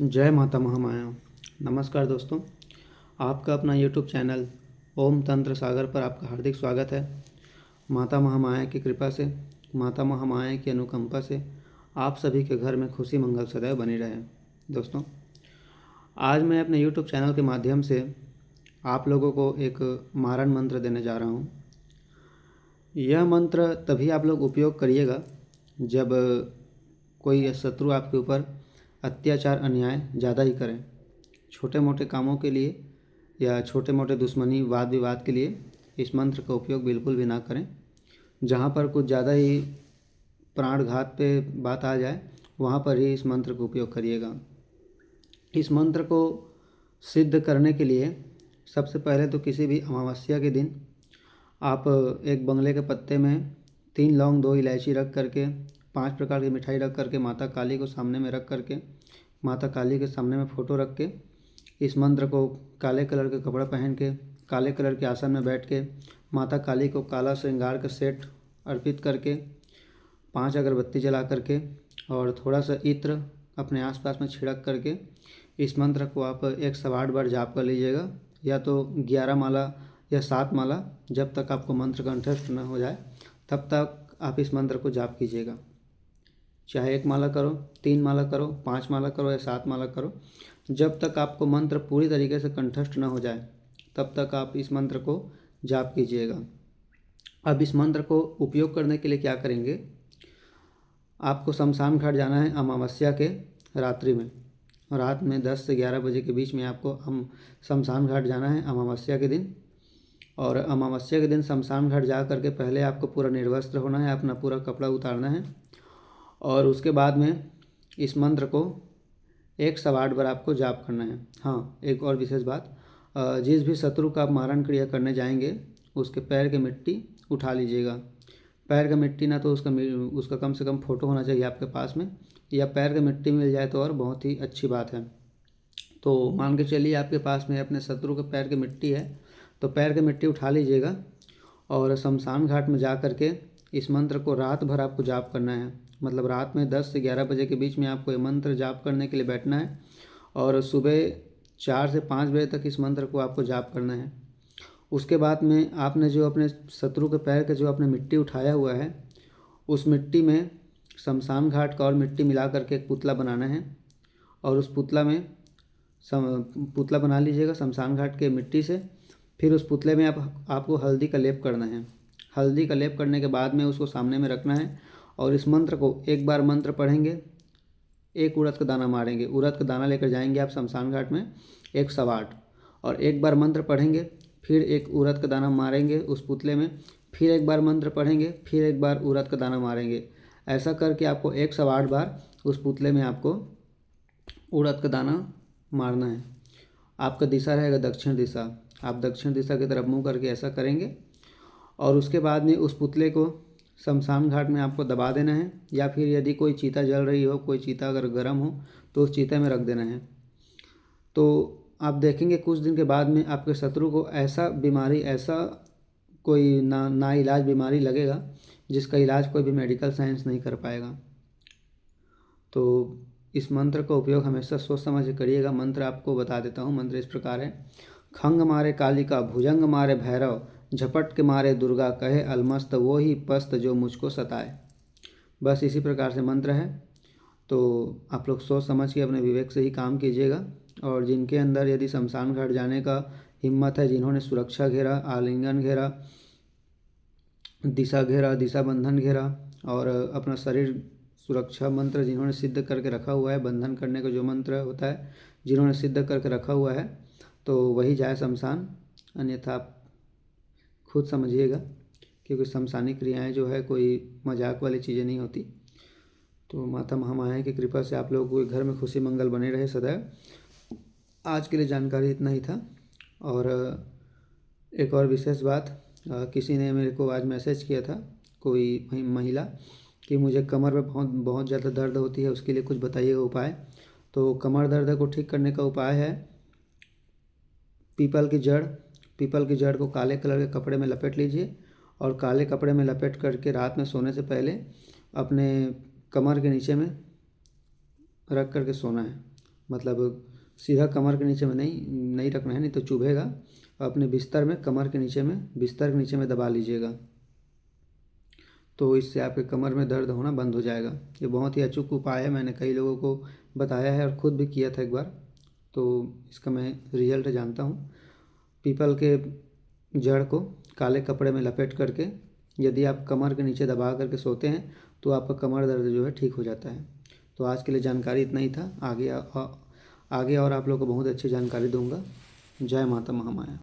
जय माता महामाया। नमस्कार दोस्तों, आपका अपना यूट्यूब चैनल ओम तंत्र सागर पर आपका हार्दिक स्वागत है। माता महामाया की कृपा से, माता महामाया की अनुकंपा से आप सभी के घर में खुशी मंगल सदैव बनी रहे। दोस्तों, आज मैं अपने यूट्यूब चैनल के माध्यम से आप लोगों को एक मारण मंत्र देने जा रहा हूँ। यह मंत्र तभी आप लोग उपयोग करिएगा जब कोई शत्रु आपके ऊपर अत्याचार अन्याय ज़्यादा ही करें। छोटे मोटे कामों के लिए या छोटे मोटे दुश्मनी वाद विवाद के लिए इस मंत्र का उपयोग बिल्कुल भी ना करें। जहाँ पर कुछ ज़्यादा ही प्राणघात पे बात आ जाए वहाँ पर ही इस मंत्र का उपयोग करिएगा। इस मंत्र को सिद्ध करने के लिए सबसे पहले तो किसी भी अमावस्या के दिन आप एक बंगले के पत्ते में 3 लौंग 2 इलायची रख करके 5 प्रकार की मिठाई रख करके माता काली को सामने में रख करके माता काली के सामने में फ़ोटो रख के इस मंत्र को काले कलर के कपड़ा पहन के काले कलर के आसन में बैठ के माता काली को काला श्रृंगार का सेट अर्पित करके 5 अगरबत्ती जला करके और थोड़ा सा इत्र अपने आसपास में छिड़क करके इस मंत्र को आप 108 बार जाप कर लीजिएगा, या तो 11 माला या 7 माला। जब तक आपको मंत्र कंठस्थ न हो जाए तब तक आप इस मंत्र को जाप कीजिएगा। चाहे 1 माला करो, 3 माला करो, 5 माला करो या 7 माला करो, जब तक आपको मंत्र पूरी तरीके से कंठस्थ न हो जाए तब तक आप इस मंत्र को जाप कीजिएगा। अब इस मंत्र को उपयोग करने के लिए क्या करेंगे, आपको शमशान घाट जाना है अमावस्या के रात्रि में। रात में 10 से 11 बजे के बीच में आपको शमशान घाट जाना है अमावस्या के दिन। और अमावस्या के दिन शमशान घाट जा करके पहले आपको पूरा निर्वस्त्र होना है, अपना पूरा कपड़ा उतारना है और उसके बाद में इस मंत्र को 108 बार आपको जाप करना है। हाँ, एक और विशेष बात, जिस भी शत्रु का आप मारण क्रिया करने जाएंगे उसके पैर की मिट्टी उठा लीजिएगा। पैर का मिट्टी ना तो उसका कम से कम फ़ोटो होना चाहिए आपके पास में, या पैर की मिट्टी मिल जाए तो और बहुत ही अच्छी बात है। तो मान के चलिए आपके पास में अपने शत्रु के पैर की मिट्टी है तो पैर की मिट्टी उठा लीजिएगा और शमशान घाट में जा कर के इस मंत्र को रात भर आपको जाप करना है। मतलब रात में 10 से 11 बजे के बीच में आपको ये मंत्र जाप करने के लिए बैठना है और सुबह 4 से 5 बजे तक इस मंत्र को आपको जाप करना है। उसके बाद में आपने जो अपने शत्रु के पैर का जो आपने मिट्टी उठाया हुआ है उस मिट्टी में शमशान घाट का और मिट्टी मिला करके एक पुतला बनाना है और उस पुतला में पुतला बना लीजिएगा शमशान घाट के मिट्टी से। फिर उस पुतले में आपको हल्दी का लेप करना है। हल्दी का लेप करने के बाद में उसको सामने में रखना है और इस मंत्र को एक बार मंत्र पढ़ेंगे, एक उड़द का दाना मारेंगे, उड़द का दाना लेकर जाएंगे आप शमशान घाट में 108 और एक बार मंत्र पढ़ेंगे, फिर एक उड़द का दाना मारेंगे उस पुतले में, फिर एक बार मंत्र पढ़ेंगे, फिर एक बार उड़द का दाना मारेंगे। ऐसा करके आपको 108 बार उस पुतले में आपको उड़द का दाना मारना है। आपका दिशा रहेगा दक्षिण दिशा, आप दक्षिण दिशा की तरफ मुँह करके ऐसा करेंगे और उसके बाद में उस पुतले को शमशान घाट में आपको दबा देना है, या फिर यदि कोई चीता जल रही हो, कोई चीता अगर गर्म हो तो उस चीते में रख देना है। तो आप देखेंगे कुछ दिन के बाद में आपके शत्रु को ऐसा बीमारी, ऐसा कोई ना इलाज बीमारी लगेगा जिसका इलाज कोई भी मेडिकल साइंस नहीं कर पाएगा। तो इस मंत्र का उपयोग हमेशा सोच समझ के करिएगा। मंत्र आपको बता देता हूँ। मंत्र इस प्रकार है, खंग मारे कालिका, भुजंग मारे भैरव, झपट के मारे दुर्गा, कहे अलमस्त वो ही पस्त जो मुझको सताए। बस इसी प्रकार से मंत्र है। तो आप लोग सोच समझ के अपने विवेक से ही काम कीजिएगा। और जिनके अंदर यदि शमशान घाट जाने का हिम्मत है, जिन्होंने सुरक्षा घेरा, आलिंगन घेरा, दिशा घेरा, दिशा बंधन घेरा और अपना शरीर सुरक्षा मंत्र जिन्होंने सिद्ध करके रखा हुआ है, बंधन करने का जो मंत्र होता है जिन्होंने सिद्ध करके रखा हुआ है, तो वही जाए शमशान। अन्यथा आप खुद समझिएगा, क्योंकि शमशानी क्रियाएं जो है कोई मजाक वाली चीज़ें नहीं होती। तो माता महामाया की कृपा से आप लोगों के घर में खुशी मंगल बने रहे सदैव। आज के लिए जानकारी इतना ही था। और एक और विशेष बात, किसी ने मेरे को आज मैसेज किया था, कोई महिला, कि मुझे कमर में बहुत ज़्यादा दर्द होती है, उसके लिए कुछ बताइएगा उपाय। तो कमर दर्द को ठीक करने का उपाय है पीपल की जड़ को काले कलर के कपड़े में लपेट लीजिए और काले कपड़े में लपेट करके रात में सोने से पहले अपने कमर के नीचे में रख करके सोना है। मतलब सीधा कमर के नीचे में नहीं रखना है, नहीं तो चुभेगा। अपने बिस्तर में कमर के नीचे में बिस्तर के नीचे में दबा लीजिएगा, तो इससे आपके कमर में दर्द होना बंद हो जाएगा। ये बहुत ही अचूक उपाय है, मैंने कई लोगों को बताया है और ख़ुद भी किया था एक बार, तो इसका मैं रिजल्ट जानता हूँ। पीपल के जड़ को काले कपड़े में लपेट करके यदि आप कमर के नीचे दबा करके सोते हैं तो आपका कमर दर्द जो है ठीक हो जाता है। तो आज के लिए जानकारी इतना ही था। आगे और आप लोगों को बहुत अच्छी जानकारी दूंगा। जय माता महामाया।